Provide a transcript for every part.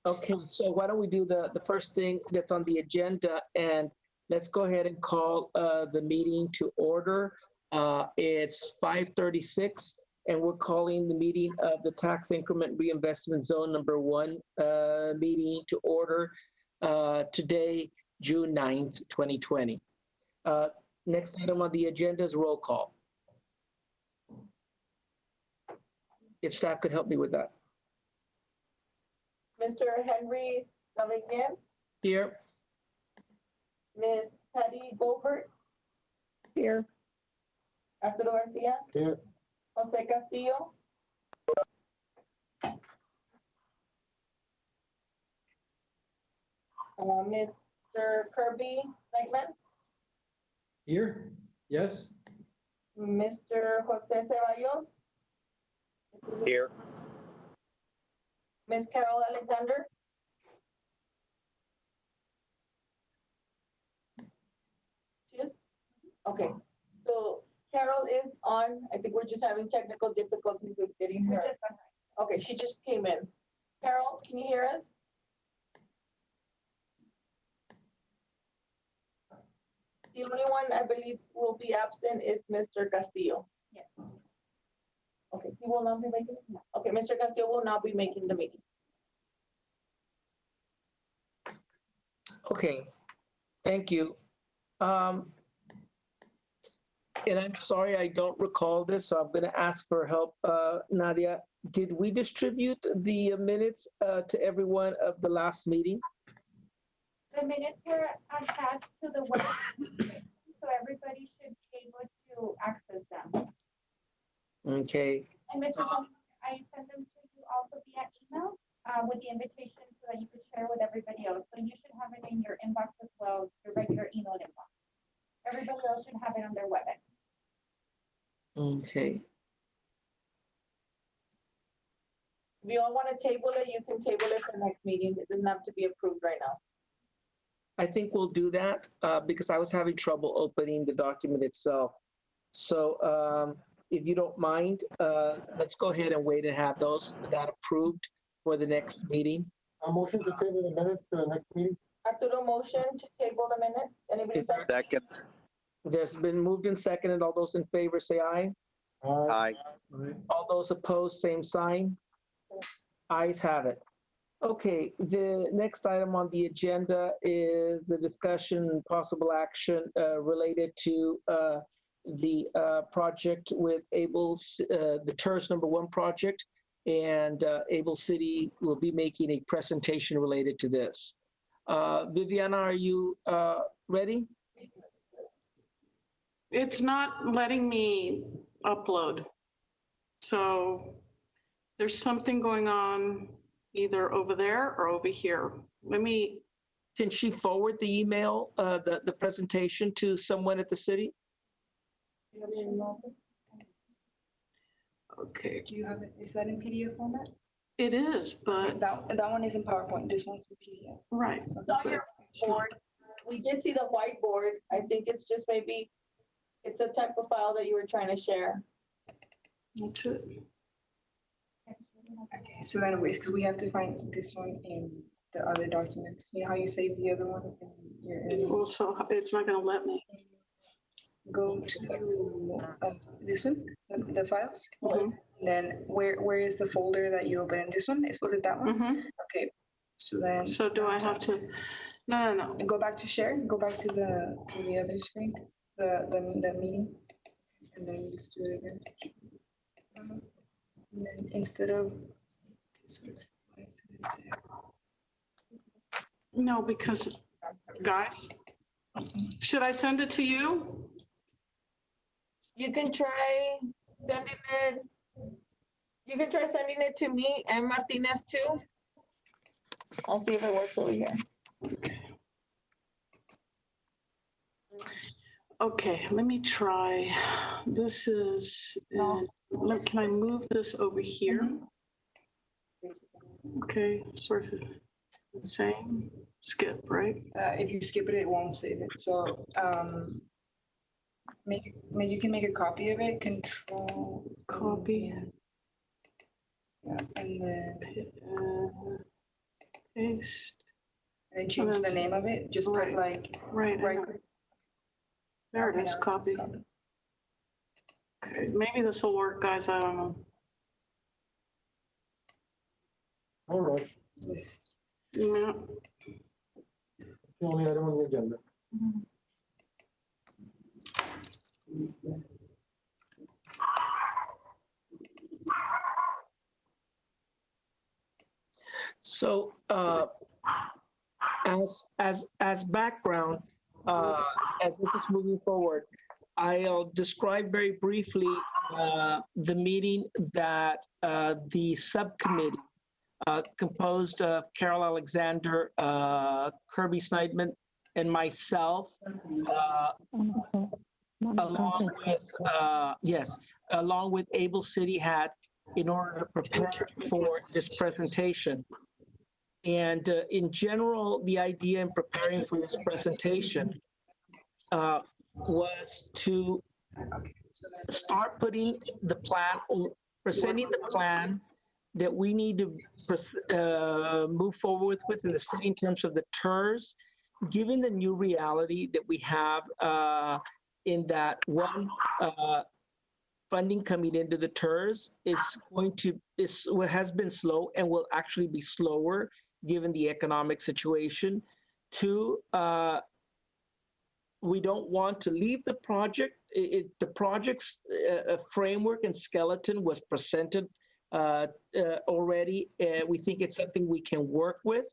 Okay, so why don't we do the first thing that's on the agenda, and let's go ahead and call the meeting to order. It's 5:36, and we're calling the meeting of the Tax Increment Reinvestment Zone Number 1 meeting to order today, June 9th, 2020. Next item on the agenda is roll call. If staff could help me with that. Mr. Henry Navignan, Here. Ms. Patty Goldberg. Here. Arturo Garcia. Here. Jose Castillo. Mr. Kirby Nightman. Here. Yes. Mr. Jose Ceballos. Here. Ms. Carol Alexander. She is? Okay, so Carol is on. I think we're just having technical difficulties with getting her. Okay, she just came in. Carol, can you hear us? The only one I believe will be absent is Mr. Castillo. Yes. Okay, he will not be making it? No. Okay, Mr. Castillo will not be making the meeting. Okay, thank you. And I'm sorry, I don't recall this, so I'm going to ask for help. Nadia, did we distribute the minutes to everyone of the last meeting? The minutes were attached to the web, so everybody should be able to access them. Okay, And Mr. Bowman, I sent them to you also via email with the invitation so that you could share with everybody else. So you should have it in your inbox as well, your regular email inbox. Everybody else should have it on their WebEx. okay. If you all want to table it, you can table it for next meeting. It doesn't have to be approved right now. I think we'll do that because I was having trouble opening the document itself. So if you don't mind, let's go ahead and wait and have that approved for the next meeting. A motion to table the minutes to the next meeting. Arturo, motion to table the minutes. Anybody? Is there- Second. There's been moved and seconded. All those in favor say aye. Aye. All those opposed, same sign. Ayes have it. Okay, the next item on the agenda is the discussion and possible action related to the project with Able's, the TERS number 1 project, and Able City will be making a presentation related to this. Viviana, are you ready? It's not letting me upload. So there's something going on either over there or over here. Can she forward the email, the presentation to someone at the city? Okay, Do you have it? Is that in PDF format? it is, but, That one is in PowerPoint. This one's in PDF. right. It's on your board. We did see the whiteboard. I think it's just maybe, it's a type of file that you were trying to share. That's it. Okay, so anyways, because we have to find this one in the other documents. You know how you save the other one in your Also, it's not gonna let me. go to this one, the files. Mhm. Then where is the folder that you open in this one? Was it that one? Mhm. Okay, so then So do I have to, no. go back to share, go back to the other screen, the meeting, and then let's do it again. And then instead of, so why is it there? No, because, guys, should I send it to you? You can try sending it. You can try sending it to me and Martinez too. I'll see if it works over here. Okay, let me try. This is, can I move this over here? Okay, sort of the same. Skip, right? If you skip it, it won't save it. So you can make a copy of it. Control Copy. Yeah, and then Paste. And change the name of it, just put Right. like, Right. right hang on. click. There it Okay, is, now it says copy. Okay, maybe this will work, guys. I don't know. No rush. This- Yeah. It's the only item on the agenda. So as background, as this is moving forward, I'll describe very briefly the meeting that the subcommittee composed of Carol Alexander, Kirby Snideman, and myself, along with Able City had in order to prepare for this presentation. And in general, the idea in preparing for this presentation was to start putting the plan or presenting the plan that we need to move forward with in the city in terms of the TERS, given the new reality that we have in that one, funding coming into the TERS has been slow and will actually be slower given the economic situation. Two, we don't want to leave the project. The project's framework and skeleton was presented already. We think it's something we can work with,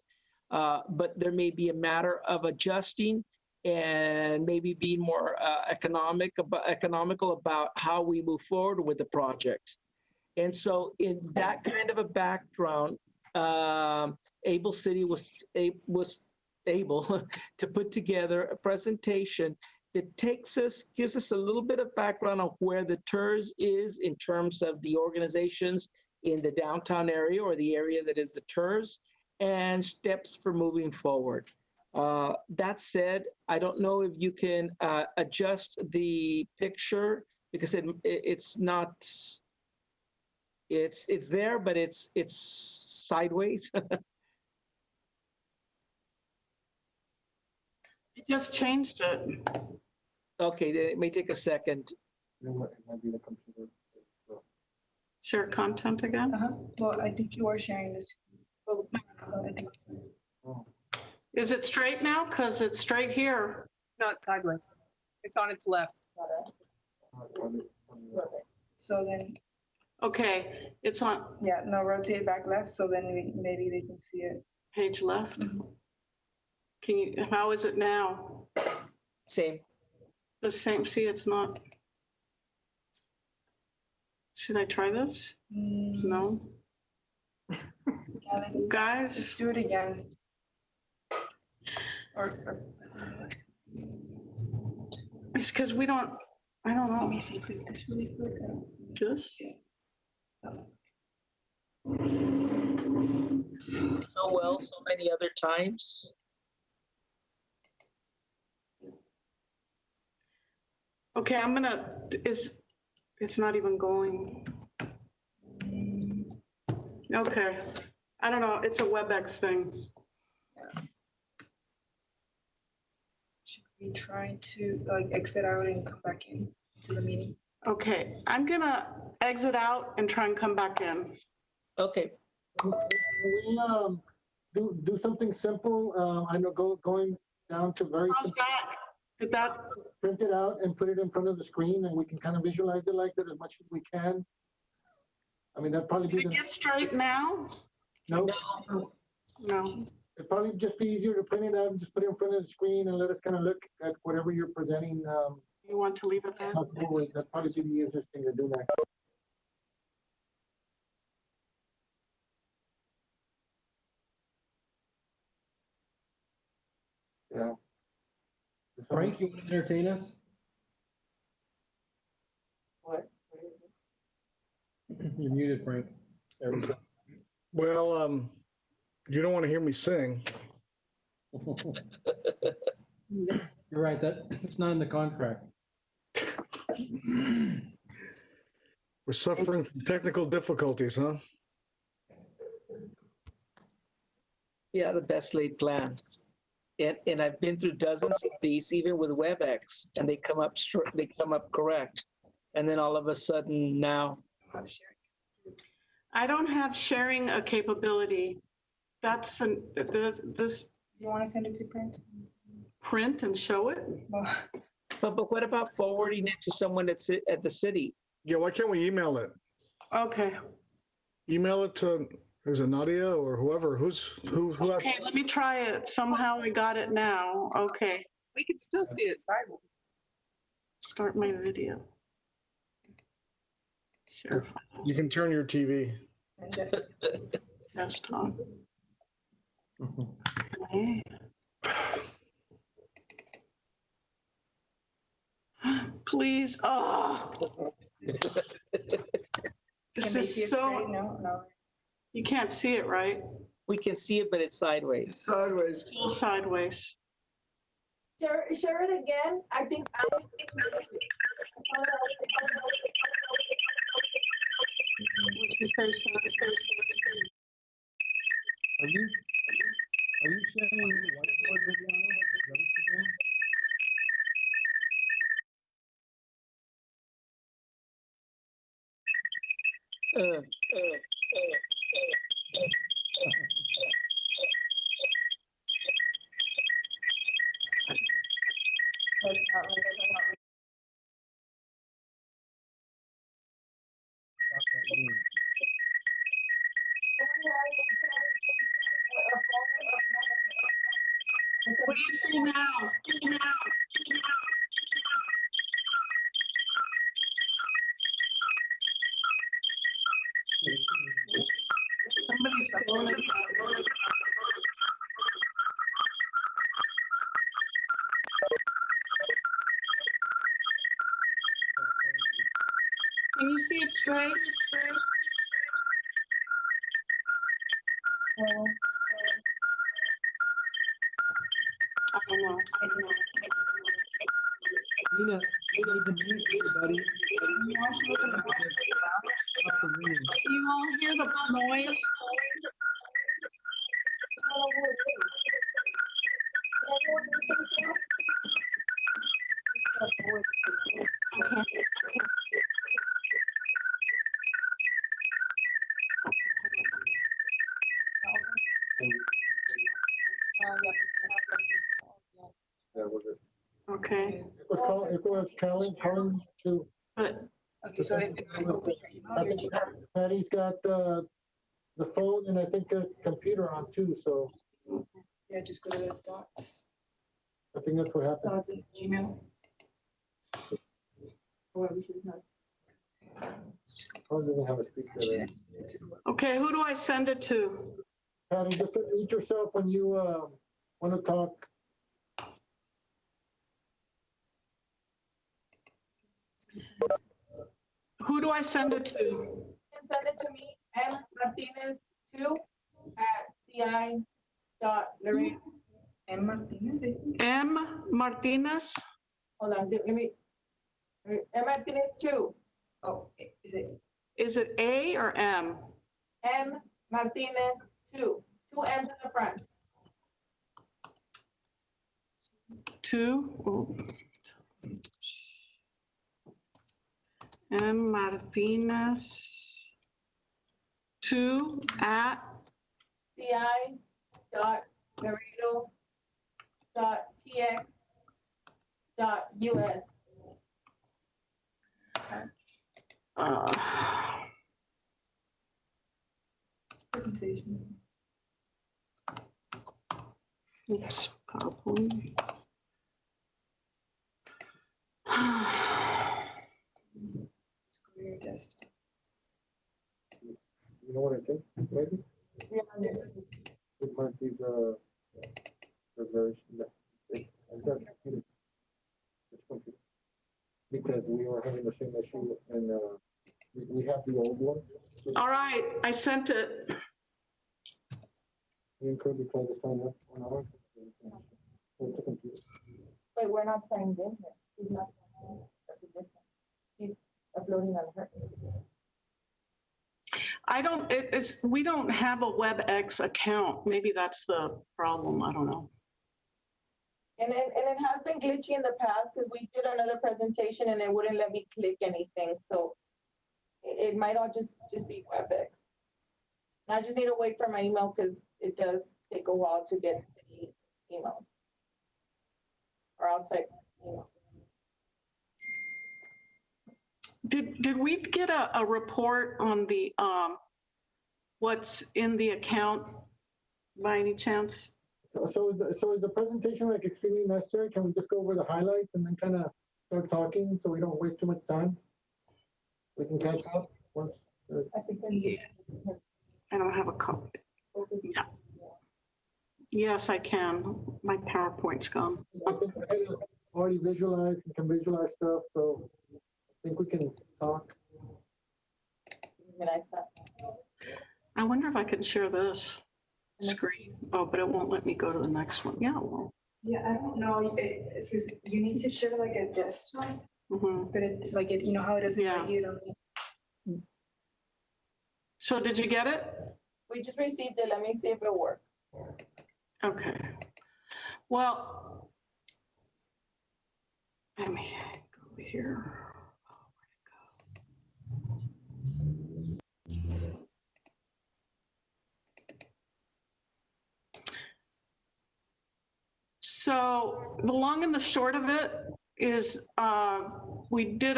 but there may be a matter of adjusting and maybe being more economical about how we move forward with the project. And so in that kind of a background, Able City was able to put together a presentation that gives us a little bit of background on where the TERS is in terms of the organizations in the downtown area or the area that is the TERS, and steps for moving forward. That said, I don't know if you can adjust the picture because it's not, it's there, but it's sideways. You just changed it. Okay, then it may take a second. It might be the computer. Share content again. Well, I think you are sharing this. I think, Is it straight now? Because it's straight here. No, it's sideways. It's on its left. so then, Okay, it's on yeah, no, rotate back left, so then maybe they can see it. page left. How is it now? Same. The same, see, it's not. Should I try this? No. Yeah, let's Guys, do it again. Or it's because we don't, I don't let know. me see, click this really quick. Just, So well, so many other times. okay, it's not even going. Okay, I don't know, it's a WebEx thing. Should we try to like exit out and come back in to the meeting? Okay, I'm gonna exit out and try and come back in. Okay. We do something simple. I know going down to very How's simple, that? Did that, print it out and put it in front of the screen, and we can kind of visualize it like that as much as we can. I mean, that'd probably did be it get straight now? no. No. It'd probably just be easier to print it out and just put it in front of the screen and let us kind of look at whatever you're presenting. You want to leave it there? That'd probably be the easiest thing to do next. Yeah. Frank, you want to entertain us? What? You're muted, Frank. There we go. Well, you don't want to hear me sing. You're right, it's not in the contract. We're suffering from technical difficulties, huh? Yeah, the best laid plans. And I've been through dozens of these, even with WebEx, and they come up correct. And then all of a sudden now, How to share it. I don't have sharing a capability. That's this You want to send it to print? print and show it. Well, but what about forwarding it to someone that's at the city? Yeah, why can't we email it? Okay. Email it to, is it Nadia or whoever? Who has? Okay, let me try it. Somehow I got it now. Okay. We can still see it sideways. Start my video. Share file. You can turn your TV. and just Desktop. Okay. Please. Oh. This can they see is it so. straight? No. You can't see it, right? We can see it, but it's sideways. Sideways. Still sideways. Share it again. I think. Would you say so? Are you sharing whiteboard, Viviana? Is that what you're doing? But it's not like Stop that room. What do you see now? Somebody's phone is. Can you see it straight? well, I don't know. Nina, you need to mute everybody. you actually look at the box as well. Off the room. Can you all hear the noise? Step forward to the- Okay. Yeah, we're good. Okay. It was Colin too. But Okay, so if I go with your email, I your think Gmail, Patty's got the phone and I think a computer on too, so yeah, just go to the dots, I think that's what happened. Gmail. Colin doesn't have a speaker Actually, there. I send it to whoever. okay, who do I send it to? Patty, just unmute yourself when you want to talk. Who do I send it to? You can send it to me, m martinez2@ci.laredo. M. Martinez, I think. M. Martinez? Hold on, let me. M martinez2, Oh, is it? Is it A or M? M Martinez2, two M's in the front. Two? Oh. M. Martinez. 2 at ci.laredo.tx.us. uh, Presentation. oops, PowerPoint. Just go to your desktop. You know what I think, maybe? It might be the version that, I've got a computer. This computer. Because we were having the same issue and, we have the old one. All right, I sent it. We could be trying to sign up on our. With the computer. But we're not signed in here. He's not. That's a difference. He's uploading on her. we don't have a WebEx account. Maybe that's the problem. I don't know. And it has been glitchy in the past because we did another presentation and it wouldn't let me click anything. So it might all just be WebEx. And I just need to wait for my email because it does take a while to get city emails or outside email. Did we get a report on the what's in the account by any chance? So is the presentation like extremely necessary? Can we just go over the highlights and then kind of start talking so we don't waste too much time? We can catch up once. I think I don't have a copy. Yeah. Yes, I can. My PowerPoint's gone. I think I kind of already visualized and can visualize stuff, so I think we can talk. I wonder if I can share this screen. Oh, but it won't let me go to the next one. Yeah, it won't. Yeah, I don't know. It says you need to share like a desktop, but you know how it doesn't Yeah. let you to. So did you get it? We just received it. Let me see if it works. Okay. Well, let me go over here. So the long and the short of it is we did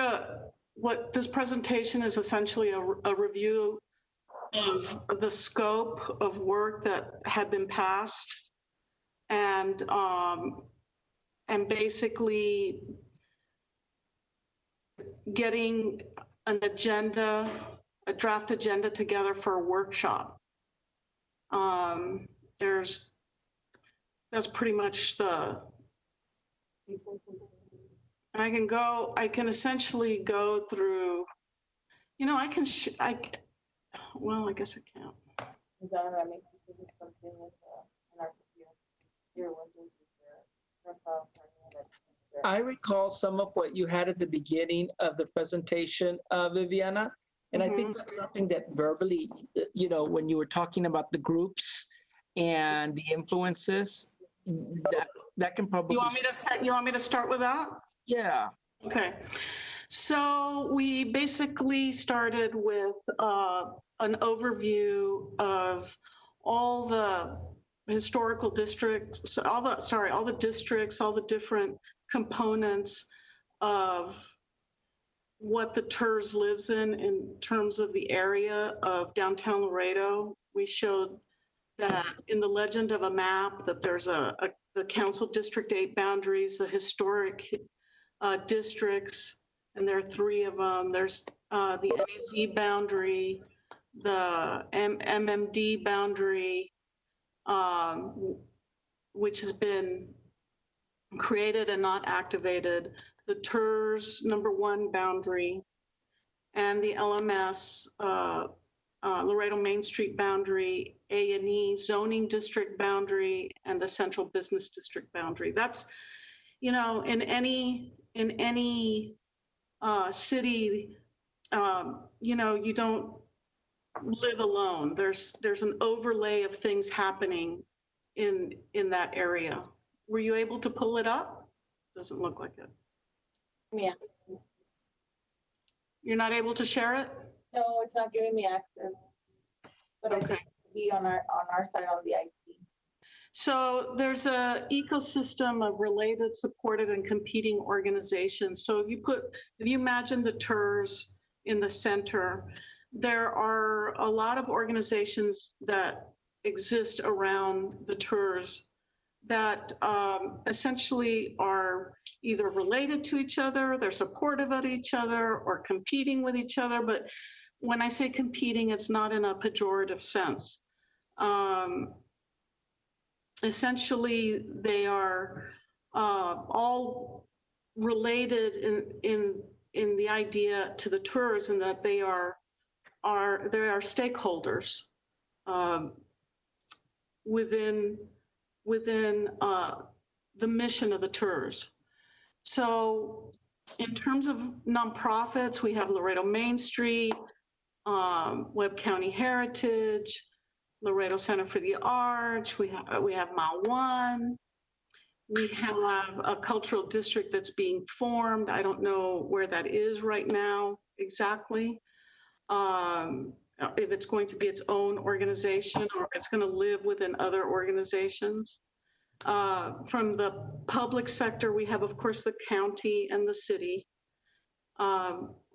what this presentation is essentially a review of the scope of work that had been passed and basically getting an agenda, a draft agenda together for a workshop. That's pretty much I can essentially go through, I can, well, I guess I can't. I recall some of what you had at the beginning of the presentation, Viviana, and I think that's something that verbally, when you were talking about the groups and the influences, that can probably. You want me to start with that? Yeah. Okay. So we basically started with an overview of all the historical districts, all the districts, all the different components of what the TERS lives in terms of the area of downtown Laredo. We showed that in the legend of a map that there's the council district 8 boundaries, the historic districts, and there are 3 of them. There's the NEZ boundary, the MMD boundary, which has been created and not activated, the TERS #1 boundary, and the LMS Laredo Main Street boundary, A&E zoning district boundary, and the central business district boundary. That's, in any city, you don't live alone. There's an overlay of things happening in that area. Were you able to pull it up? Doesn't look like it. Yeah. You're not able to share it? No, it's not giving me access. But Okay. I think it'll be on our side on the IT. So there's a ecosystem of related, supported, and competing organizations. So if you imagine the TERS in the center, there are a lot of organizations that exist around the TERS that essentially are either related to each other, they're supportive of each other, or competing with each other. But when I say competing, it's not in a pejorative sense. Essentially, they are all related in the idea to the TERS, and that they are stakeholders within the mission of the TERS. So in terms of nonprofits, we have Laredo Main Street, Webb County Heritage, Laredo Center for the Arts. We have Mile One. We have a cultural district that's being formed. I don't know where that is right now exactly. If it's going to be its own organization or if it's going to live within other organizations. From the public sector, we have, of course, the county and the city.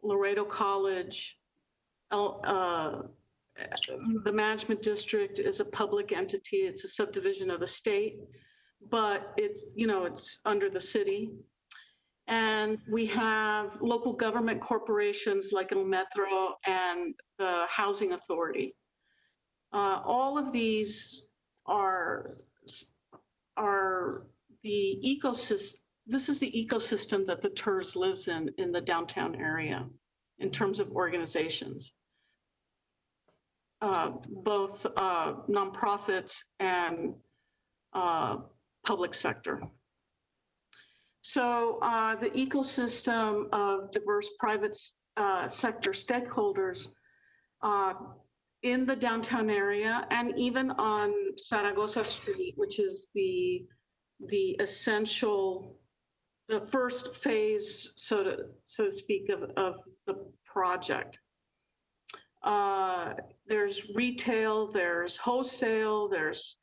Laredo College, the management district is a public entity. It's a subdivision of the state, but it's under the city. And we have local government corporations like El Metro and the Housing Authority. All of these are the ecosystem. This is the ecosystem that the TERS lives in the downtown area in terms of organizations, both nonprofits and public sector. So the ecosystem of diverse private sector stakeholders in the downtown area and even on Zaragoza Street, which is the essential, the first phase, so to speak, of the project. There's retail, there's wholesale, there's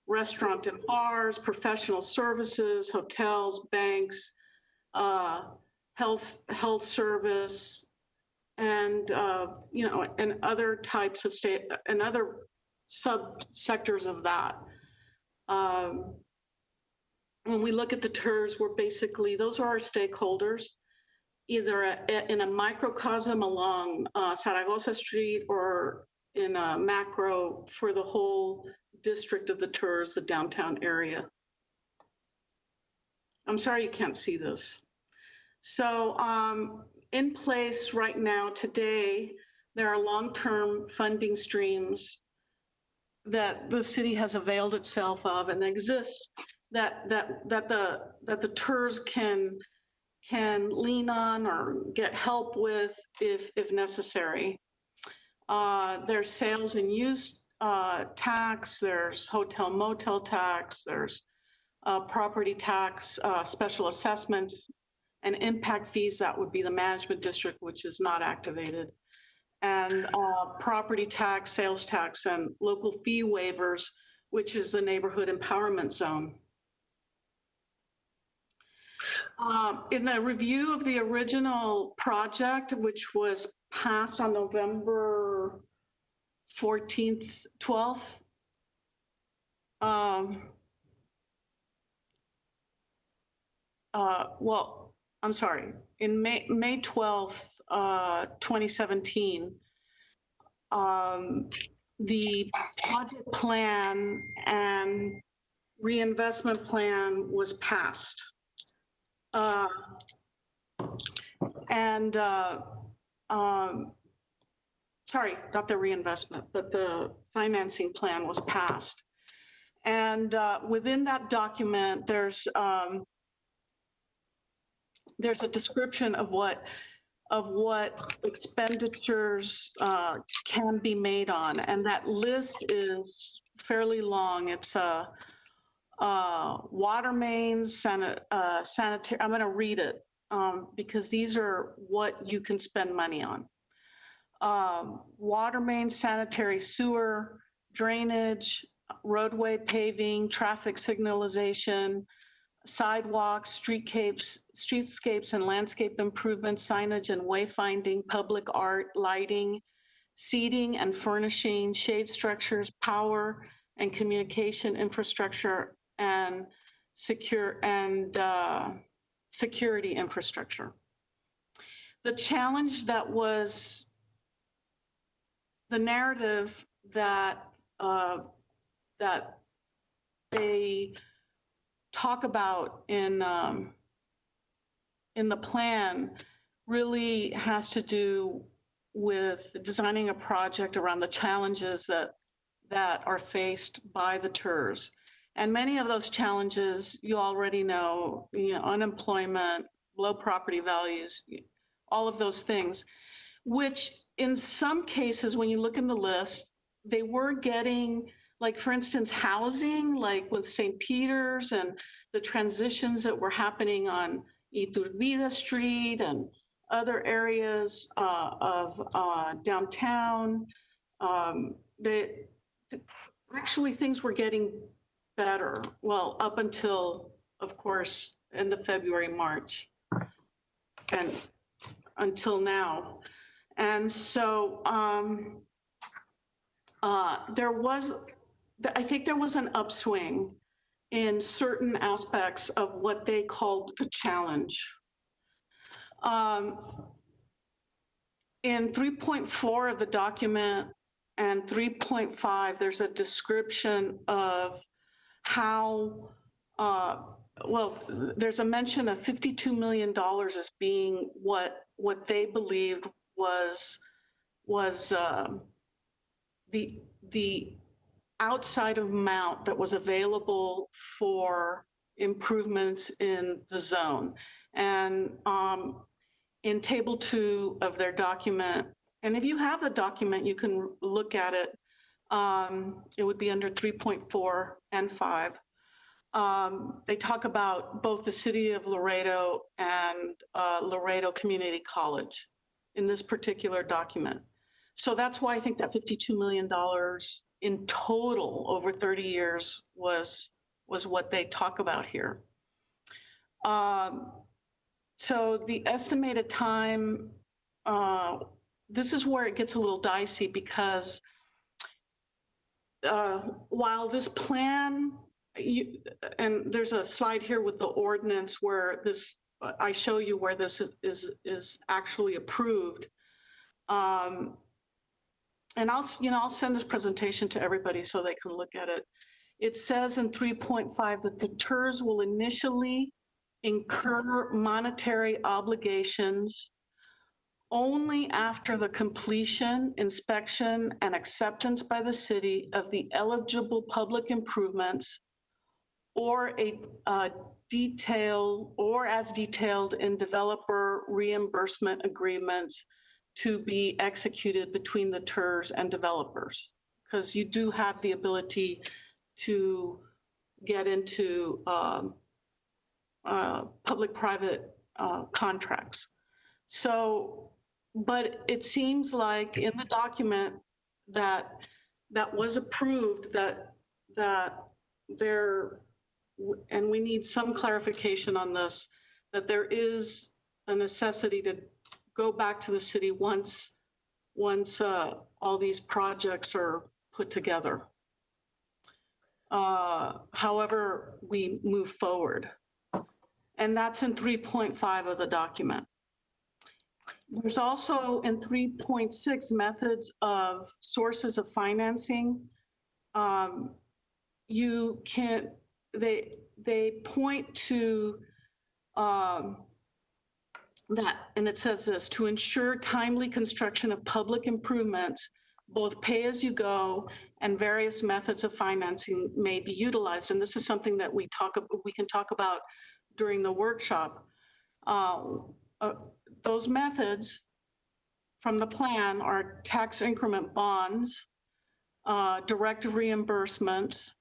restaurant and bars, professional services, hotels, banks, health service, and and other types of state and other subsectors of that. When we look at the TERS, we're basically, those are our stakeholders, either in a microcosm along Zaragoza Street or in a macro for the whole district of the TERS, the downtown area. I'm sorry you can't see this. So in place right now today, there are long-term funding streams that the city has availed itself of and exist that the TERS can lean on or get help with if necessary. There's sales and use tax, there's hotel motel tax, there's property tax, special assessments, and impact fees. That would be the management district, which is not activated, and property tax, sales tax, and local fee waivers, which is the neighborhood empowerment zone. In the review of the original project, which was passed on November 14th, 12th, well, I'm sorry, in May 12th, 2017, the project plan and reinvestment plan was passed. Sorry, not the reinvestment, but the financing plan was passed. And within that document, there's a description of what expenditures can be made on, and that list is fairly long. It's water mains, sanitary. I'm going to read it because these are what you can spend money on. Water mains, sanitary sewer, drainage, roadway paving, traffic signalization, sidewalks, streetscapes and landscape improvements, signage and wayfinding, public art, lighting, seating and furnishing, shade structures, power and communication infrastructure, and security infrastructure. The challenge that was the narrative that that they talk about in the plan really has to do with designing a project around the challenges that are faced by the TERS. And many of those challenges you already know, unemployment, low property values, all of those things, which in some cases, when you look in the list, they were getting, like, for instance, housing, like with St. Peter's and the transitions that were happening on Iturbide Street and other areas of downtown. Actually, things were getting better. Well, up until, of course, end of February, March, and until now. And so I think there was an upswing in certain aspects of what they called the challenge. In 3.4 of the document and 3.5, there's a description of how, well, there's a mention of $52 million as being what they believed was the outside amount that was available for improvements in the zone. And in table 2 of their document, and if you have the document, you can look at it. It would be under 3.4 and 5. They talk about both the city of Laredo and Laredo Community College in this particular document. So that's why I think that $52 million in total over 30 years was what they talk about here. So the estimated time, this is where it gets a little dicey, because while this plan, and there's a slide here with the ordinance where this, I show you where this is actually approved. And I'll send this presentation to everybody so they can look at it. It says in 3.5 that the TERS will initially incur monetary obligations only after the completion, inspection, and acceptance by the city of the eligible public improvements or as detailed in developer reimbursement agreements to be executed between the TERS and developers, because you do have the ability to get into public-private contracts. So, but it seems like in the document that was approved that there, and we need some clarification on this, that there is a necessity to go back to the city once all these projects are put together. However, we move forward. And that's in 3.5 of the document. There's also in 3.6 methods of sources of financing. You can, they point to that, and it says this: to ensure timely construction of public improvements, both pay-as-you-go and various methods of financing may be utilized. And this is something that we can talk about during the workshop. Those methods from the plan are tax increment bonds, direct reimbursements,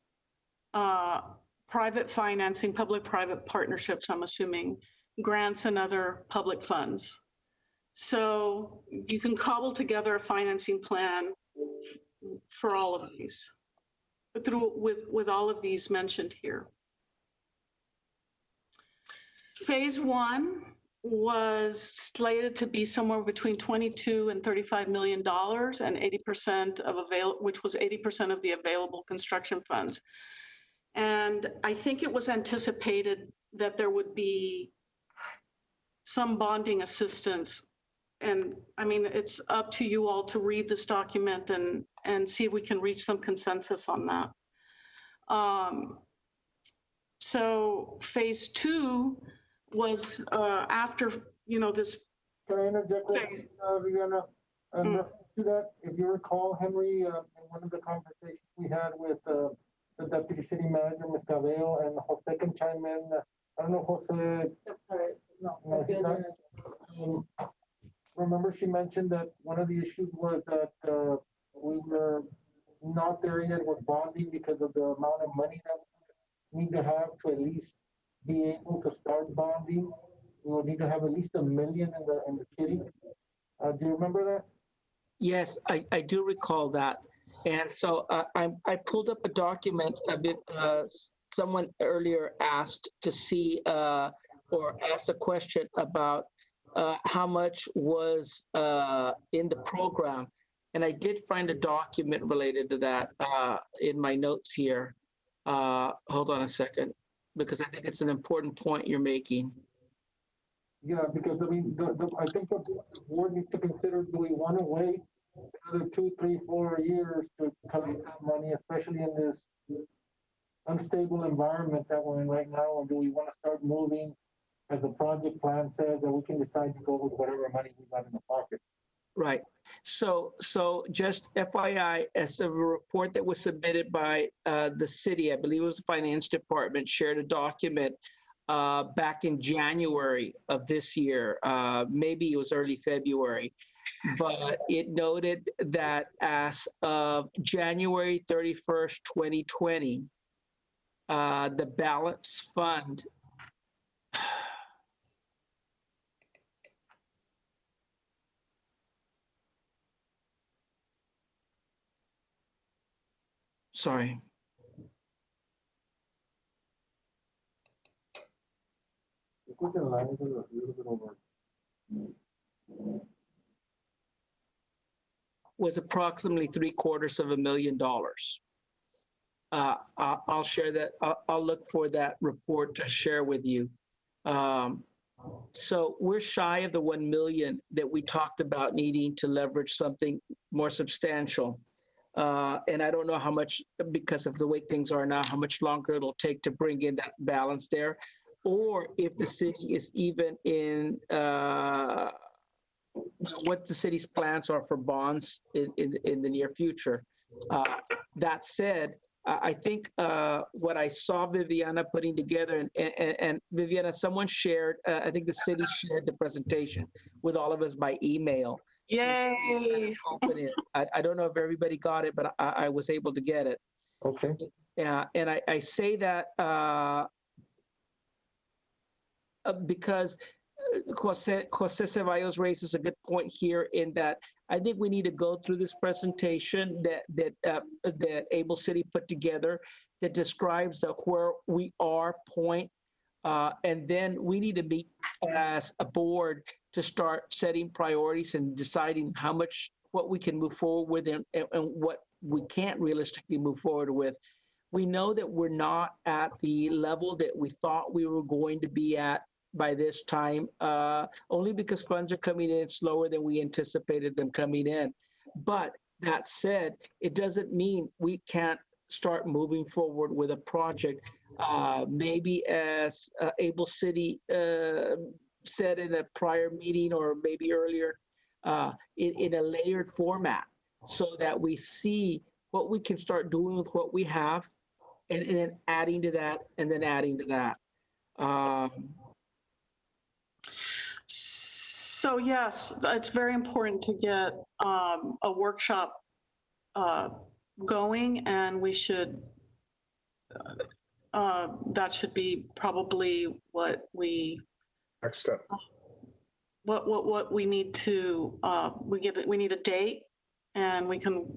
private financing, public-private partnerships, I'm assuming, grants and other public funds. So you can cobble together a financing plan for all of these, with all of these mentioned here. Phase 1 was slated to be somewhere between $22 and $35 million, and 80% of which was 80% of the available construction funds. And I think it was anticipated that there would be some bonding assistance. And I mean, it's up to you all to read this document and see if we can reach some consensus on that. So phase 2 was after, this. Can I interject, Viviana? In reference to that, if you recall, Henry, in one of the conversations we had with the deputy city manager, Ms. Cabello, and Jose can chime in. I don't know, Jose. No, he's not. remember she mentioned that one of the issues was that we were not there yet with bonding because of the amount of money that we need to have to at least be able to start bonding. We would need to have at least $1 million in the kitty. Do you remember that? Yes, I do recall that. And so I pulled up a document a bit, someone earlier asked to see or asked a question about how much was in the program. And I did find a document related to that in my notes here. Hold on a second, because I think it's an important point you're making. Yeah, because I mean, I think the board needs to consider, do we want to wait another 2, 3, 4 years to collect that money, especially in this unstable environment that we're in right now, or do we want to start moving as the project plan says, that we can decide to go with whatever money we got in the pocket? Right. So just FYI, as a report that was submitted by the city, I believe it was the finance department, shared a document back in January of this year. Maybe it was early February, but it noted that as of January 31st, 2020, the balance fund sorry. It was in line with a little bit over. Was approximately $750,000. I'll share that. I'll look for that report to share with you. So we're shy of the 1 million that we talked about needing to leverage something more substantial. And I don't know how much, because of the way things are now, how much longer it'll take to bring in that balance there, or if the city is even in what the city's plans are for bonds in the near future. That said, I think what I saw Viviana putting together, and Viviana, someone shared, I think the city shared the presentation with all of us by email. Yay! So open it. I don't know if everybody got it, but I was able to get it. Okay. And I say that because Jose Ceballos raises a good point here in that I think we need to go through this presentation that Able City put together that describes the where we are point, and then we need to meet as a board to start setting priorities and deciding how much, what we can move forward with and what we can't realistically move forward with. We know that we're not at the level that we thought we were going to be at by this time, only because funds are coming in slower than we anticipated them coming in. But that said, it doesn't mean we can't start moving forward with a project. Maybe as Able City said in a prior meeting or maybe earlier, in a layered format, so that we see what we can start doing with what we have, and then adding to that, and then adding to that. So yes, it's very important to get a workshop going, and we should, that should be probably what we, Next step. what we need to, we need a date, and we can,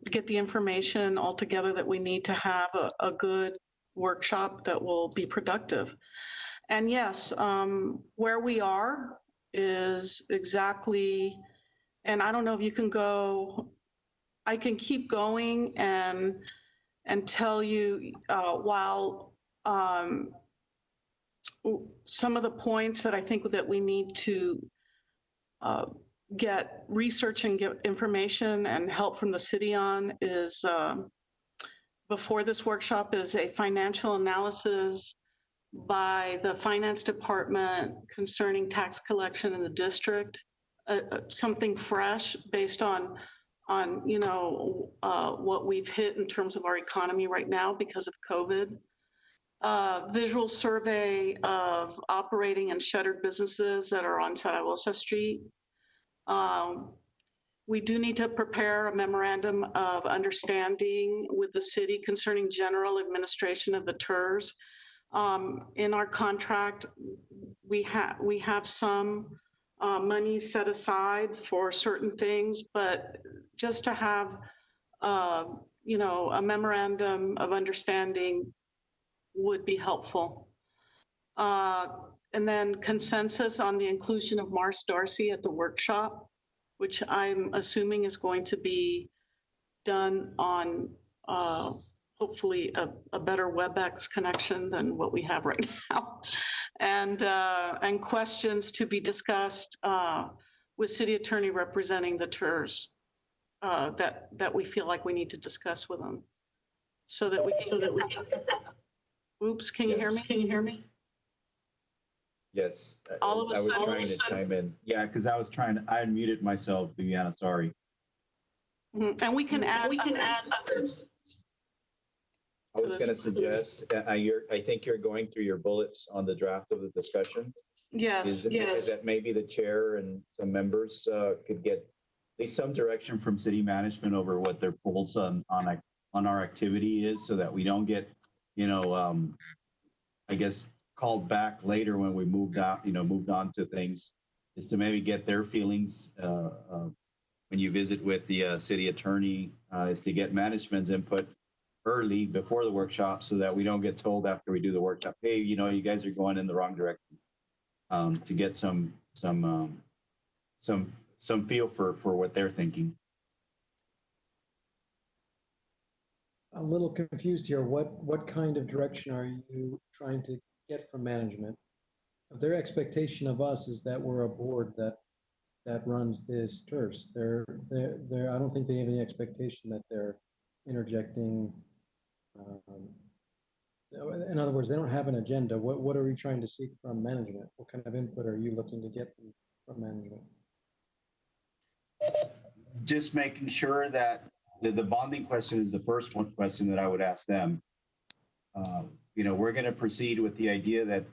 get the information all together that we need to have a good workshop that will be productive. And yes, where we are is exactly, and I don't know if you can go, I can keep going and tell you while some of the points that I think that we need to get research and get information and help from the city on is, before this workshop, is a financial analysis by the finance department concerning tax collection in the district, something fresh based on what we've hit in terms of our economy right now because of COVID. visual survey of operating and shuttered businesses that are on Zaragoza Street. We do need to prepare a memorandum of understanding with the city concerning general administration of the TERS. In our contract, we have some money set aside for certain things, but just to have, a memorandum of understanding would be helpful. And then consensus on the inclusion of Mars Darcy at the workshop, which I'm assuming is going to be done on hopefully a better WebEx connection than what we have right now. And questions to be discussed with city attorney representing the TERS that we feel like we need to discuss with them. So that we can, oops, can you hear me? Can you hear me? Yes. All of a I was sudden- trying to chime in. Yeah, because I unmuted myself, Viviana, sorry. And we can add. I was going to suggest, I think you're going through your bullets on the draft of the discussion. Yes, yes. That maybe the chair and some members could get at least some direction from city management over what their pulse on our activity is, so that we don't get, I guess, called back later when we moved on to things, is to maybe get their feelings when you visit with the city attorney, is to get management's input early before the workshop, so that we don't get told after we do the workshop, hey, you guys are going in the wrong direction. To get some feel for what they're thinking. I'm a little confused here. What kind of direction are you trying to get from management? Their expectation of us is that we're a board that runs this TERS. I don't think they have any expectation that they're interjecting. In other words, they don't have an agenda. What are we trying to seek from management? What kind of input are you looking to get from management? Just making sure that the bonding question is the first one question that I would ask them. We're going to proceed with the idea that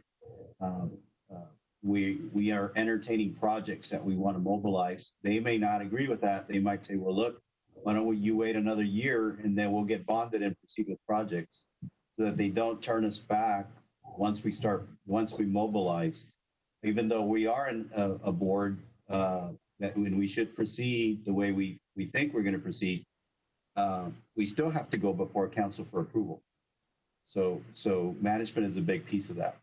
we are entertaining projects that we want to mobilize. They may not agree with that. They might say, well, look, why don't you wait another year and then we'll get bonded and proceed with projects, so that they don't turn us back once we mobilize. Even though we are a board that when we should proceed the way we think we're going to proceed, we still have to go before council for approval. So management is a big piece of that.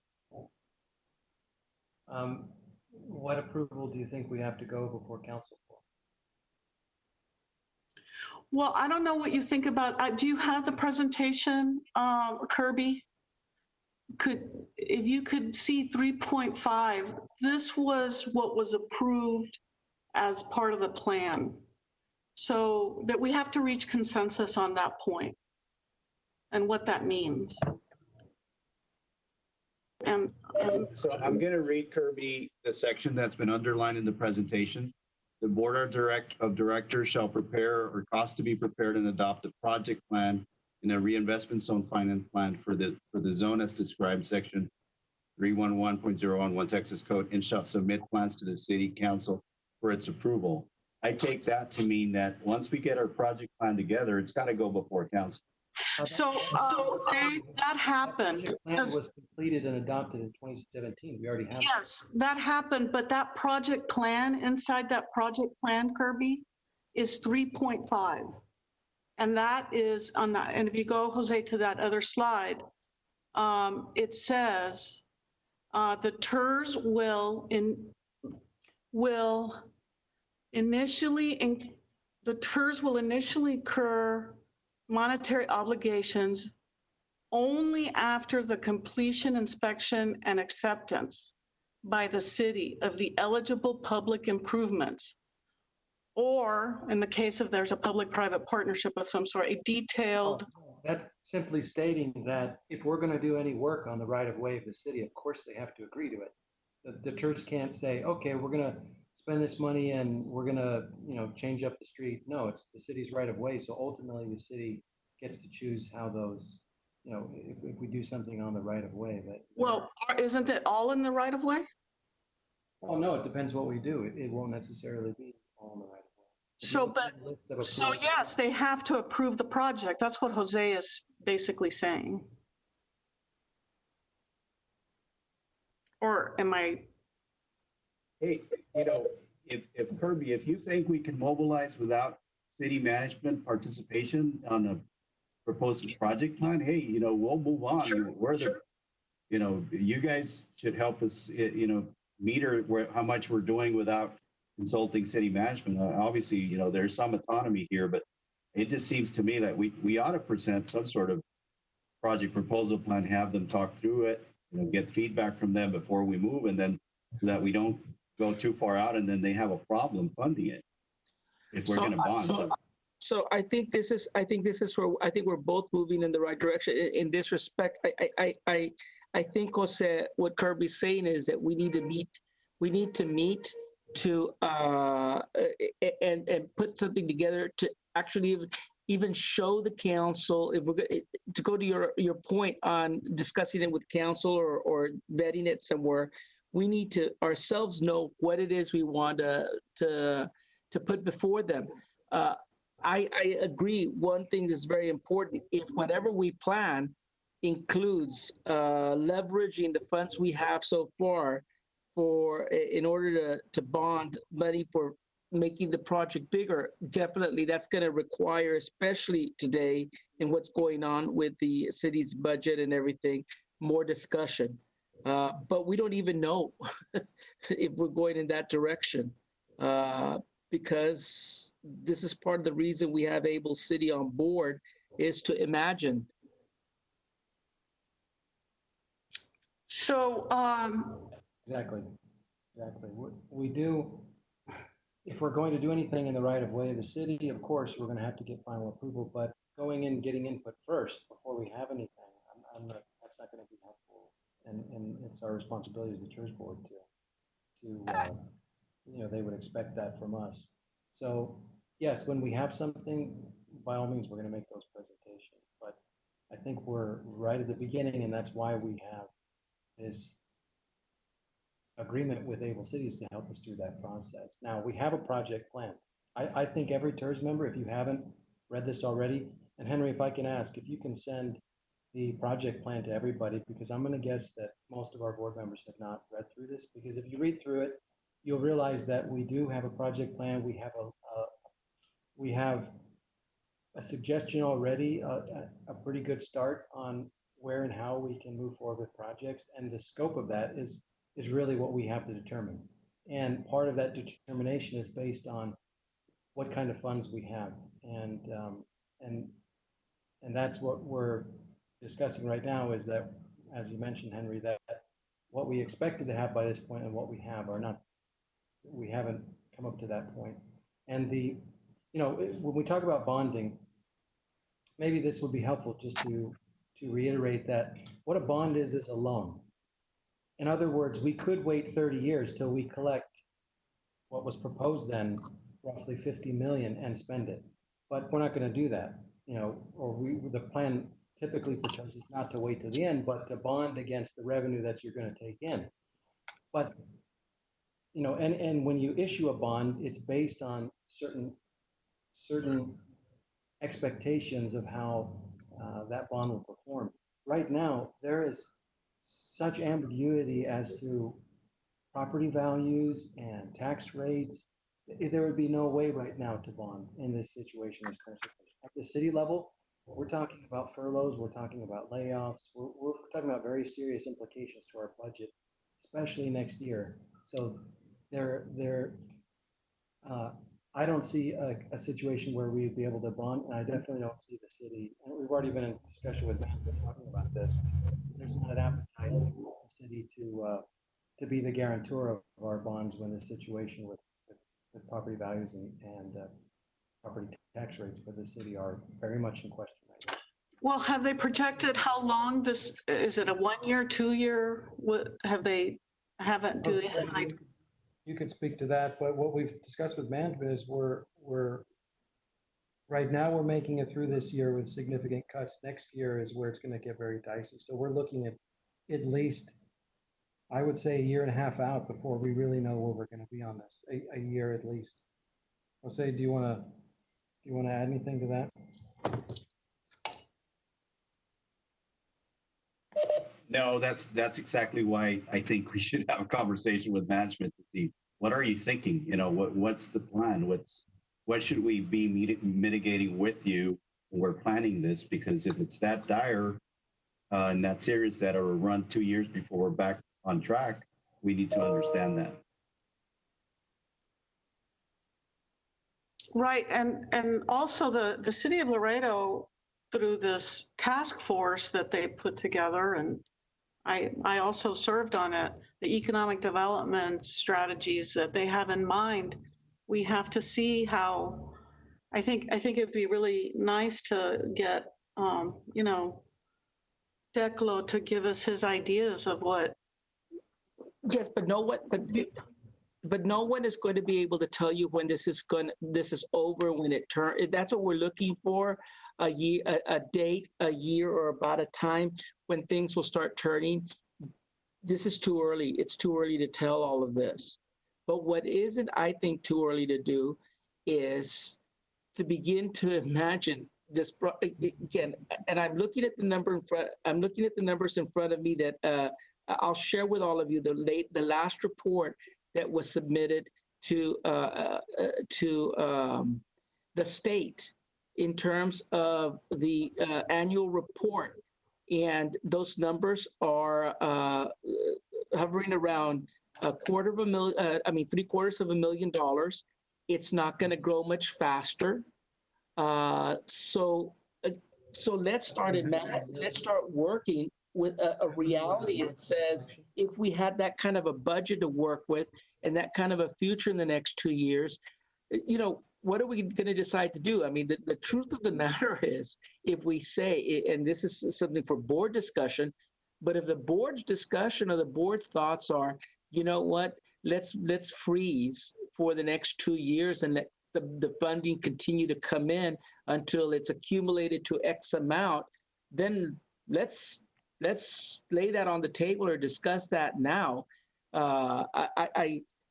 What approval do you think we have to go before council for? Well, I don't know what you think about, do you have the presentation, Kirby? If you could see 3.5, this was what was approved as part of the plan. So that we have to reach consensus on that point and what that means. So I'm going to read, Kirby, the section that's been underlined in the presentation. The board of directors shall prepare or cause to be prepared and adopt a project plan in a reinvestment zone finance plan for the zone as described, section 311.011 Texas Code, and shall submit plans to the city council for its approval. I take that to mean that once we get our project plan together, it's got to go before council. So that happened. The plan was completed and adopted in 2017. We already have. Yes, that happened, but that project plan, inside that project plan, Kirby, is 3.5. And that is on that. And if you go, Jose, to that other slide, it says the TERS will initially incur monetary obligations only after the completion, inspection, and acceptance by the city of the eligible public improvements, or in the case of there's a public-private partnership of some sort, a detailed. That's simply stating that if we're going to do any work on the right-of-way of the city, of course they have to agree to it. The church can't say, okay, we're going to spend this money and we're going to, change up the street. No, it's the city's right-of-way. So ultimately the city gets to choose how those if we do something on the right of way, that. Well, isn't it all in the right of way? Oh, no, it depends what we do. It won't necessarily be all in the right of way. If you So, look at but, the list of so approved- yes, they have to approve the project. That's what Jose is basically saying. Or am I, Hey, if Kirby, if you think we can mobilize without city management participation on a proposed project plan, hey, we'll move on. Sure, We're the, you guys should help us, meter how much we're doing without consulting city management. Obviously, there's some autonomy here, but it just seems to me that we ought to present some sort of project proposal plan, have them talk through it, get feedback from them before we move, and then so that we don't go too far out and then they have a problem funding it if we're going to bond. So I think this is where I think we're both moving in the right direction in this respect. I think, Jose, what Kirby's saying is that we need to meet to and put something together to actually even show the council, if we're to go to your point on discussing it with council or vetting it somewhere, we need to ourselves know what it is we want to put before them. I agree. One thing that's very important, if whatever we plan includes leveraging the funds we have so far in order to bond money for making the project bigger, definitely that's going to require, especially today in what's going on with the city's budget and everything, more discussion. But we don't even know if we're going in that direction because this is part of the reason we have Able City on board is to imagine. so, Exactly. We do, if we're going to do anything in the right of way of the city, of course, we're going to have to get final approval, but going in, getting input first before we have anything, that's not going to be helpful. And it's our responsibility as the church board to they would expect that from us. So yes, when we have something, by all means, we're going to make those presentations, but I think we're right at the beginning, and that's why we have this agreement with Able Cities to help us through that process. Now, we have a project plan. I think every TERS member, if you haven't read this already, and Henry, if I can ask, if you can send the project plan to everybody, because I'm going to guess that most of our board members have not read through this, because if you read through it, you'll realize that we do have a project plan. We have a suggestion already, a pretty good start on where and how we can move forward with projects, and the scope of that is really what we have to determine. And part of that determination is based on what kind of funds we have, and that's what we're discussing right now. Is that, as you mentioned, Henry, that what we expected to have by this point and what we have are not. We haven't come up to that point. And when we talk about bonding, maybe this would be helpful just to reiterate that what a bond is a loan. In other words, we could wait 30 years till we collect what was proposed then, roughly 50 million, and spend it. But we're not going to do that, the plan typically for us is not to wait till the end, but to bond against the revenue that you're going to take in. But and when you issue a bond, it's based on certain expectations of how that bond will perform. Right now, there is such ambiguity as to property values and tax rates. There would be no way right now to bond in this situation. At the city level, we're talking about furloughs, we're talking about layoffs, we're talking about very serious implications to our budget, especially next year. So I don't see a situation where we'd be able to bond, and I definitely don't see the city, and we've already been in discussion with management talking about this. There's not an appetite for the city to be the guarantor of our bonds when the situation with property values and property tax rates for the city are very much in question right now. well, have they projected how long this, is it a 1 year, 2 year? What have they, do they have an idea? You could speak to that, but what we've discussed with management is we're right now, we're making it through this year with significant cuts. Next year is where it's going to get very dicey. So we're looking at least, I would say, a year and a half out before we really know where we're going to be on this. A year at least. Jose, do you want to add anything to that? No, that's exactly why I think we should have a conversation with management to see what are you thinking? You know, what's the plan? What should we be mitigating with you when we're planning this? Because if it's that dire and that serious that it'll run 2 years before we're back on track, we need to understand that. Right, and also the city of Laredo, through this task force that they put together, and I also served on it, the economic development strategies that they have in mind. We have to see how, I think it'd be really nice to get, you know, Declo to give us his ideas of what. Yes, but no one is going to be able to tell you when this is over, when it turns. That's what we're looking for, a year, a date, a year, or about a time when things will start turning. This is too early. It's too early to tell all of this. But what isn't, I think, too early to do is to begin to imagine this again. And I'm looking at the number in front. I'm looking at the numbers in front of me that I'll share with all of you. The last report that was submitted to the state in terms of the annual report. And those numbers are hovering around $750,000. It's not going to grow much faster. So let's start working with a reality that says, if we had that kind of a budget to work with and that kind of a future in the next 2 years, you know, what are we going to decide to do? I mean, the truth of the matter is, if we say, and this is something for board discussion, but if the board's discussion or the board's thoughts are, you know what, let's freeze for the next 2 years and let the funding continue to come in until it's accumulated to X amount, then let's lay that on the table or discuss that now.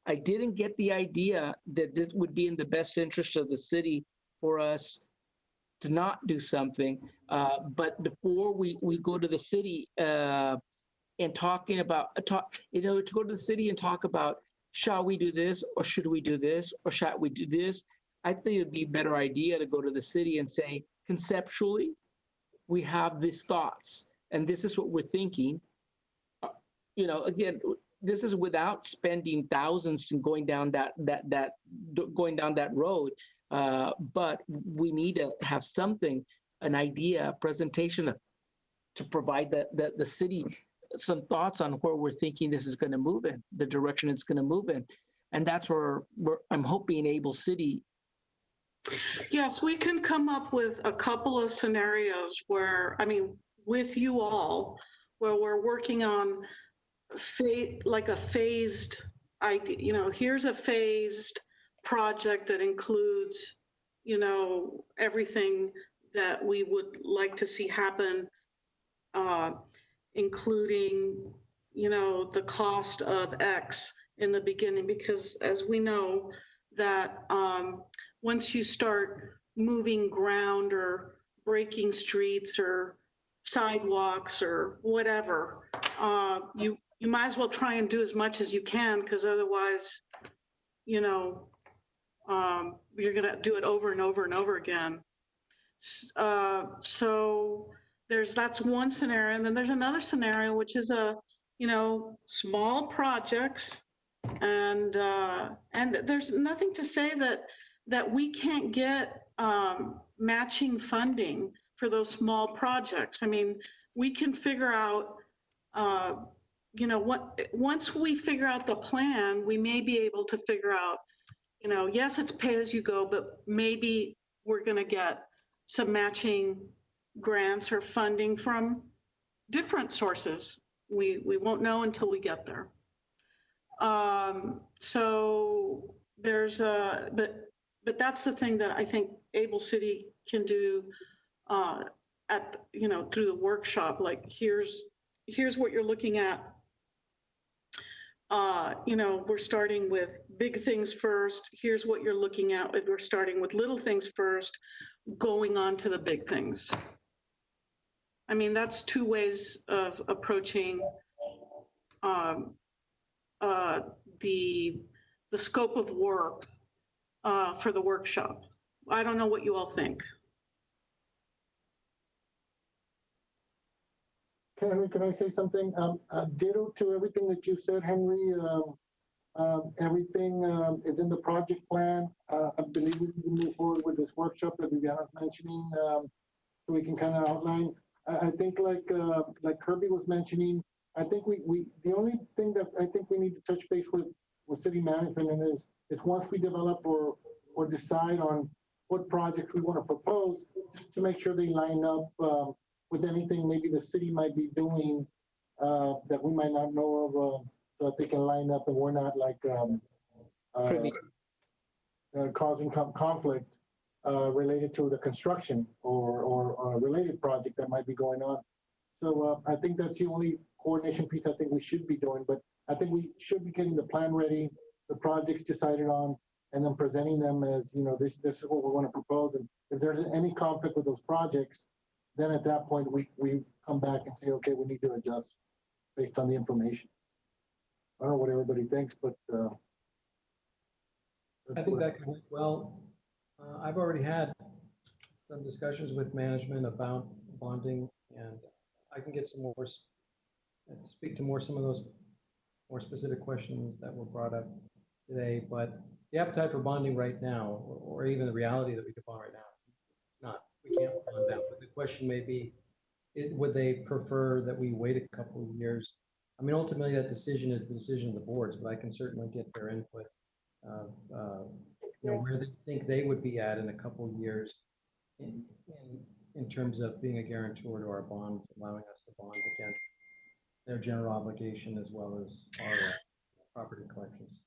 I didn't get the idea that this would be in the best interest of the city for us to not do something. But before we go to the city and talking about, to go to the city and talk about, shall we do this or should we do this or shall we do this? I think it'd be a better idea to go to the city and say, conceptually, we have these thoughts and this is what we're thinking. Again, this is without spending thousands and going down that road. But we need to have something, an idea, a presentation to provide the city some thoughts on where we're thinking this is going to move in, the direction it's going to move in. And that's where I'm hoping Able City. Yes, we can come up with a couple of scenarios where, with you all, where we're working on like a phased idea. Here's a phased project that includes, everything that we would like to see happen, including, the cost of X in the beginning, because as we know that once you start moving ground or breaking streets or sidewalks or whatever, you might as well try and do as much as you can, because otherwise, you're going to do it over and over and over again. So that's one scenario. And then there's another scenario, which is small projects. And there's nothing to say that we can't get matching funding for those small projects. We can figure out, once we figure out the plan, we may be able to figure out, yes, it's pay as you go, but maybe we're going to get some matching grants or funding from different sources. We won't know until we get there. So there's but that's the thing that I think Able City can do through the workshop, like here's what you're looking at. We're starting with big things first. Here's what you're looking at. If we're starting with little things first, going on to the big things. I mean, that's two ways of approaching the scope of work for the workshop. I don't know what you all think. Henry, can I say something? Ditto to everything that you said, Henry. Everything is in the project plan. I believe we can move forward with this workshop that Viviana's mentioning, so we can kind of outline. I think like Kirby was mentioning, I think the only thing that I think we need to touch base with city management and is once we develop or decide on what projects we want to propose, just to make sure they line up with anything maybe the city might be doing that we might not know of, so that they can line up and we're not like causing conflict related to the construction or a related project that might be going on. So I think that's the only coordination piece I think we should be doing, but I think we should be getting the plan ready, the projects decided on, and then presenting them as, this is what we want to propose. And if there's any conflict with those projects, then at that point we come back and say, okay, we need to adjust based on the information. I don't know what everybody thinks, but I think that could work well. I've already had some discussions with management about bonding, and I can get some more, speak to some of those more specific questions that were brought up today. But the appetite for bonding right now, or even the reality that we could bond right now, it's not. We can't bond that. But the question may be, would they prefer that we wait a couple of years? I mean, ultimately, that decision is the decision of the boards, but I can certainly get their input. Where they think they would be at in a couple of years in terms of being a guarantor to our bonds, allowing us to bond against their general obligation as well as our property collections.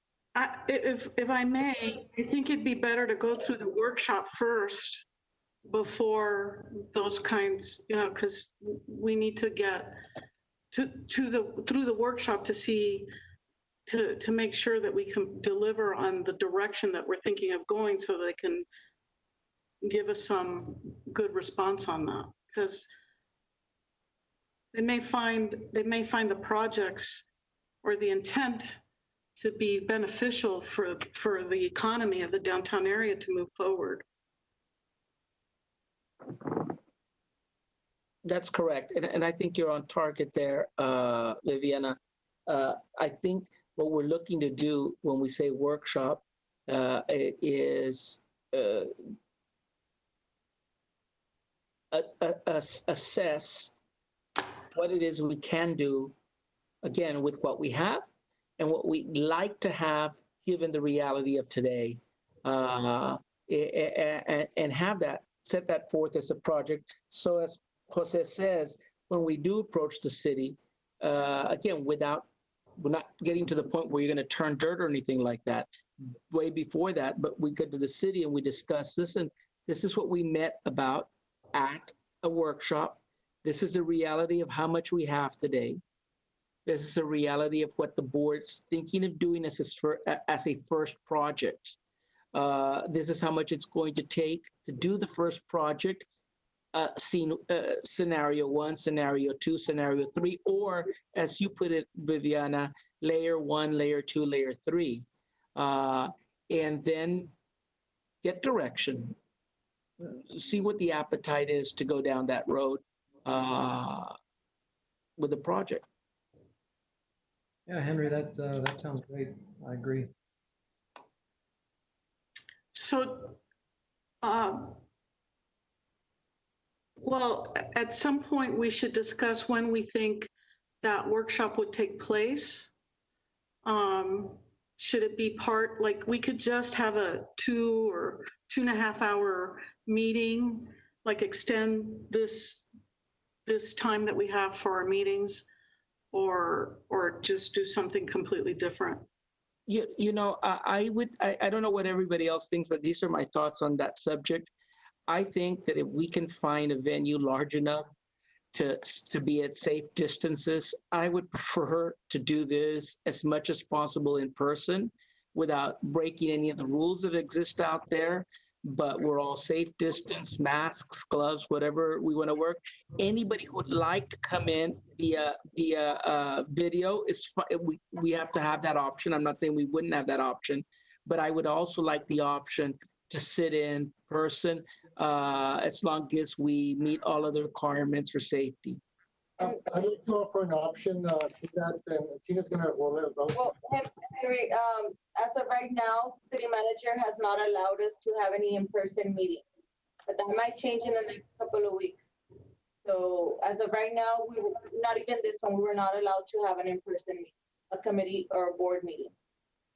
If I may, I think it'd be better to go through the workshop first before those kinds, because we need to get through the workshop to see, to make sure that we can deliver on the direction that we're thinking of going, so they can give us some good response on that. Because they may find the projects or the intent to be beneficial for the economy of the downtown area to move forward. That's correct. And I think you're on target there, Viviana. I think what we're looking to do when we say workshop is assess what it is we can do, again, with what we have and what we'd like to have given the reality of today, and have that, set that forth as a project. So as Jose says, when we do approach the city, again, we're not getting to the point where you're going to turn dirt or anything like that. Way before that, but we get to the city and we discuss this, and this is what we met about at a workshop. This is the reality of how much we have today. This is a reality of what the board's thinking of doing as a first project. This is how much it's going to take to do the first project. Scenario 1, scenario 2, scenario 3, or as you put it, Viviana, layer 1, layer 2, layer 3, and then get direction. See what the appetite is to go down that road with the project. Yeah, Henry, that sounds great. I agree. So, well, at some point we should discuss when we think that workshop would take place. Should it be like we could just have a 2 or 2.5 hour meeting, like extend this time that we have for our meetings, or just do something completely different? I don't know what everybody else thinks, but these are my thoughts on that subject. I think that if we can find a venue large enough to be at safe distances, I would prefer to do this as much as possible in person without breaking any of the rules that exist out there. But we're all safe distance, masks, gloves, whatever we want to work. Anybody who would like to come in via video is we have to have that option. I'm not saying we wouldn't have that option, but I would also like the option to sit in person as long as we meet all of the requirements for safety. I'd like to offer an option to that, and Tina's gonna, Well, Henry, as of right now, city manager has not allowed us to have any in-person meetings, but that might change in the next couple of weeks. So as of right now, not even this one, we were not allowed to have an in-person meeting, a committee or a board meeting.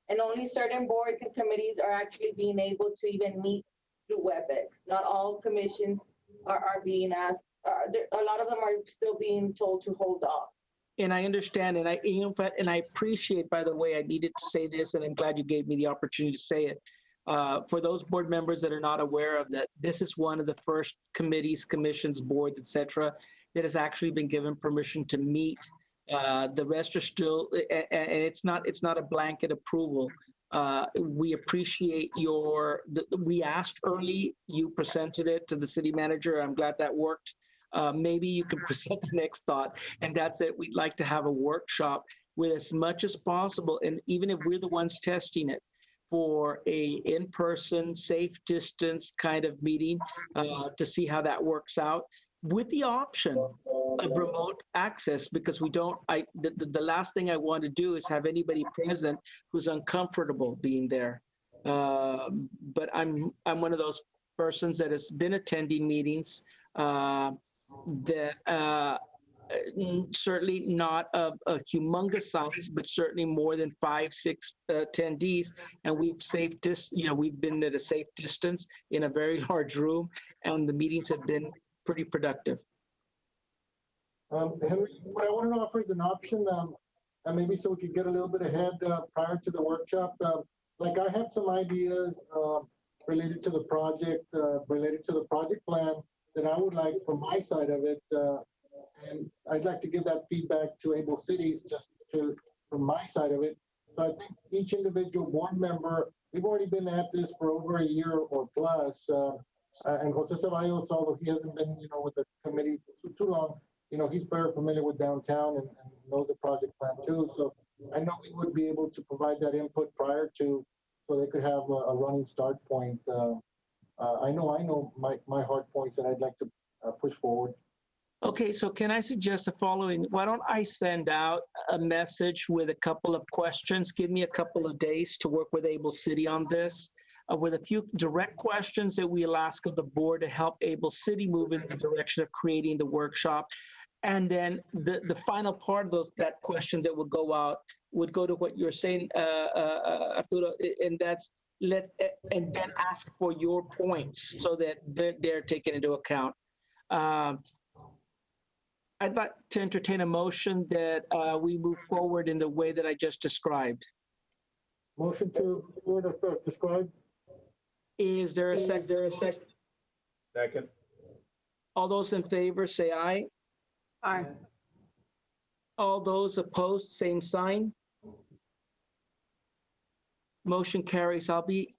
And only certain boards and committees are actually being able to even meet through WebEx. Not all commissions are being asked. A lot of them are still being told to hold off. And I understand, and I appreciate, by the way, I needed to say this, and I'm glad you gave me the opportunity to say it. For those board members that are not aware of that, this is one of the first committees, commissions, boards, et cetera, that has actually been given permission to meet. The rest are still, and it's not a blanket approval. We appreciate we asked early, you presented it to the city manager. I'm glad that worked. Maybe you can present the next thought, and that's it. We'd like to have a workshop with as much as possible, and even if we're the ones testing it, for a in-person, safe distance kind of meeting to see how that works out, with the option of remote access, because the last thing I want to do is have anybody present who's uncomfortable being there. But I'm one of those persons that has been attending meetings that certainly not a humongous size, but certainly more than 5-6 attendees, and we've been at a safe distance in a very large room, and the meetings have been pretty productive. Henry, what I wanted to offer is an option, and maybe so we could get a little bit ahead prior to the workshop. Like I have some ideas related to the project, related to the project plan that I would like from my side of it, and I'd like to give that feedback to Able Cities from my side of it. So I think each individual board member, we've already been at this for over a year or plus, and Jose Ceballos, although he hasn't been, with the committee too long, he's very familiar with downtown and knows the project plan too. So I know we would be able to provide that input prior to, so they could have a running start point. I know my hard points that I'd like to push forward. Okay, so can I suggest the following? Why don't I send out a message with a couple of questions? Give me a couple of days to work with Able City on this, with a few direct questions that we'll ask of the board to help Able City move in the direction of creating the workshop. And then the final part of that questions that would go out would go to what you're saying, Arturo, and that's and then ask for your points so that they're taken into account. I'd like to entertain a motion that we move forward in the way that I just described. Motion to describe. Is there a second? Second. All those in favor say aye. Aye. All those opposed, same sign. Motion carries. I'll be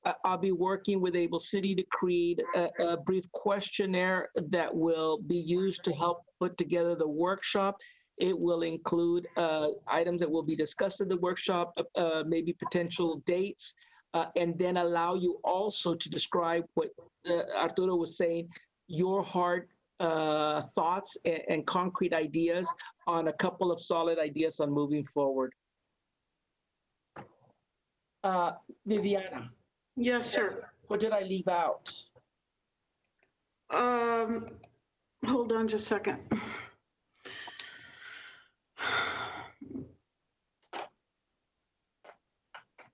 working with Able City to create a brief questionnaire that will be used to help put together the workshop. It will include items that will be discussed in the workshop, maybe potential dates, and then allow you also to describe what Arturo was saying, your hard thoughts and concrete ideas on a couple of solid ideas on moving forward. Viviana. Yes, sir. What did I leave out? Hold on just a second.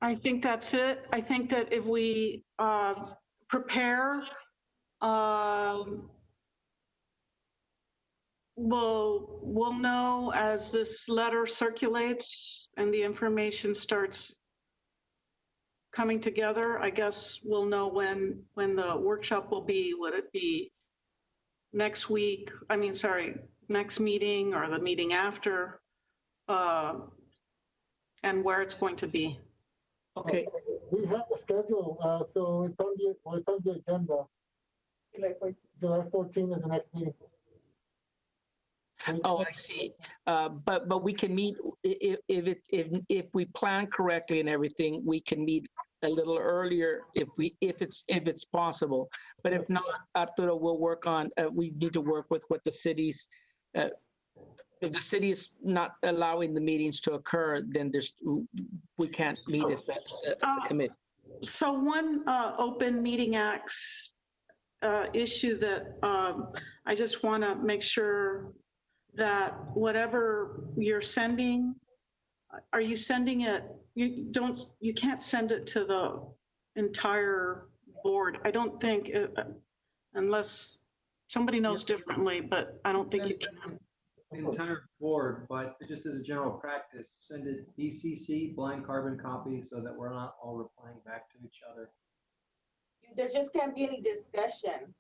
I think that's it. I think that if we prepare, we'll know as this letter circulates and the information starts coming together. I guess we'll know when the workshop will be. Would it be next week? I mean, sorry, next meeting or the meeting after? And where it's going to be. Okay, We have the schedule, so it's on the agenda. July 14 is the next meeting. oh, I see. But we can meet, if we plan correctly and everything, we can meet a little earlier if it's possible. But if not, Arturo will work on, we need to work with what the city's, if the city is not allowing the meetings to occur, then we can't meet as a committee. So one open meeting acts issue that I just want to make sure that whatever you're sending, are you sending it? You can't send it to the entire board. I don't think, unless somebody knows differently, but I don't think you can. The entire board, but just as a general practice, send it BCC, blind carbon copy, so that we're not all replying back to each other. There just can't be any discussion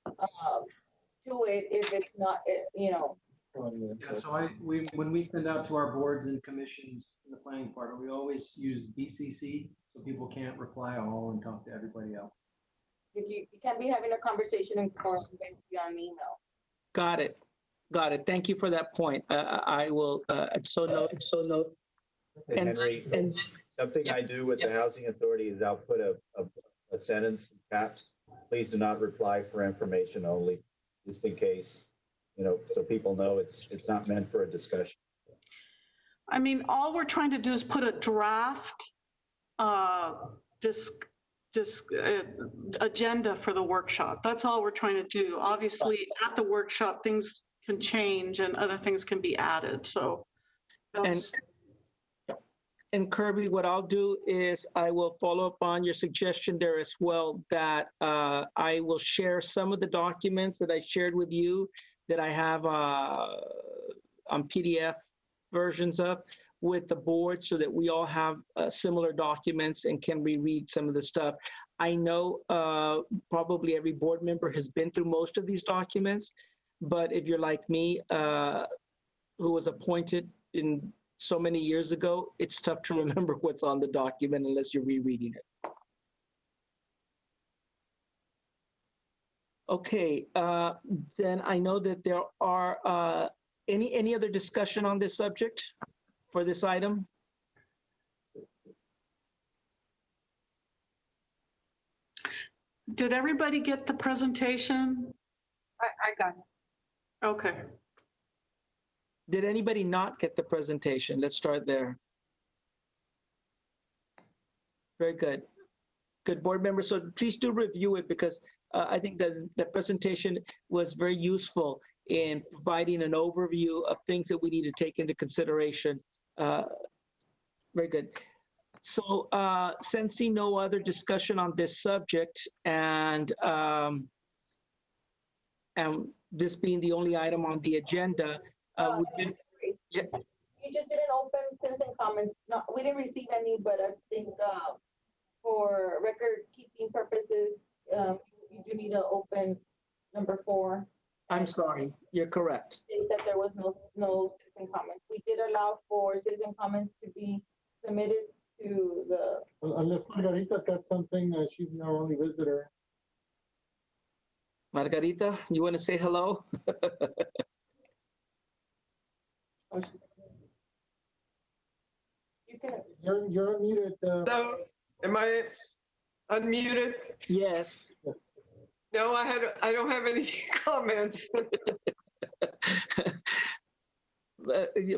to it if it's not, Yeah, so when we send out to our boards and commissions in the planning part, we always use BCC, so people can't reply all and talk to everybody else. you can't be having a conversation in forum basically on email. Got it. Thank you for that point. I will, so note. Hey, Henry, something yes, I do with the housing authority is I'll put a sentence in caps. Please do not reply for information only, just in case, so people know it's not meant for a discussion. I mean, all we're trying to do is put a draft agenda for the workshop. That's all we're trying to do. Obviously, at the workshop, things can change and other things can be added. So that's... And Kirby, what I'll do is I will follow up on your suggestion there as well, that I will share some of the documents that I shared with you that I have on PDF versions of with the board, so that we all have similar documents and can reread some of the stuff. I know probably every board member has been through most of these documents, but if you're like me, who was appointed in so many years ago, it's tough to remember what's on the document unless you're rereading it. Okay, then I know that there are any other discussion on this subject for this item? Did everybody get the presentation? I got it. Okay. Did anybody not get the presentation? Let's start there. Very good. Good, board members. So please do review it, because I think that the presentation was very useful in providing an overview of things that we need to take into consideration. Very good. So sensing no other discussion on this subject, and this being the only item on the agenda, You just didn't open citizen comments. No, we didn't receive any, but I think for record keeping purposes, you do need to open number 4. I'm sorry, you're correct. State that there was no citizen comments. We did allow for citizen comments to be submitted to the. Unless Margarita's got something, she's our only visitor. Margarita, you want to say hello? You can. You're unmuted. So, am I unmuted? Yes. No, I don't have any comments.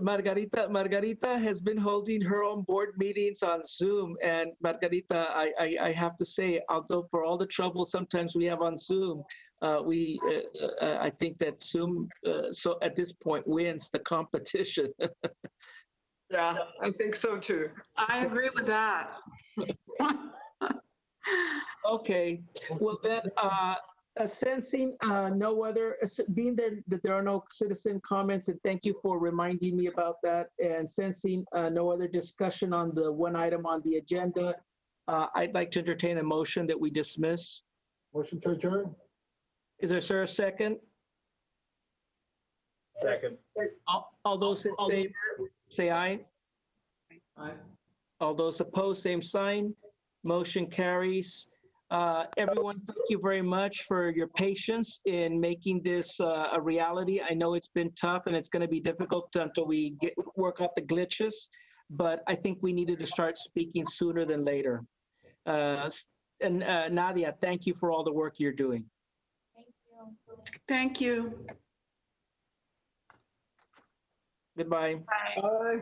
Margarita has been holding her own board meetings on Zoom, and Margarita, I have to say, although for all the trouble sometimes we have on Zoom, I think that Zoom, so at this point, wins the competition. Yeah, I think so too. I agree with that. Okay, well then, sensing no other, being there that there are no citizen comments, and thank you for reminding me about that, and sensing no other discussion on the one item on the agenda, I'd like to entertain a motion that we dismiss. Motion to adjourn? Is there, sir, a second? Second. All those in favor, say aye. Aye. All those opposed, same sign. Motion carries. Everyone, thank you very much for your patience in making this a reality. I know it's been tough and it's going to be difficult until we work out the glitches, but I think we needed to start speaking sooner than later. And Nadia, thank you for all the work you're doing. Thank you. Thank you. Goodbye. Bye.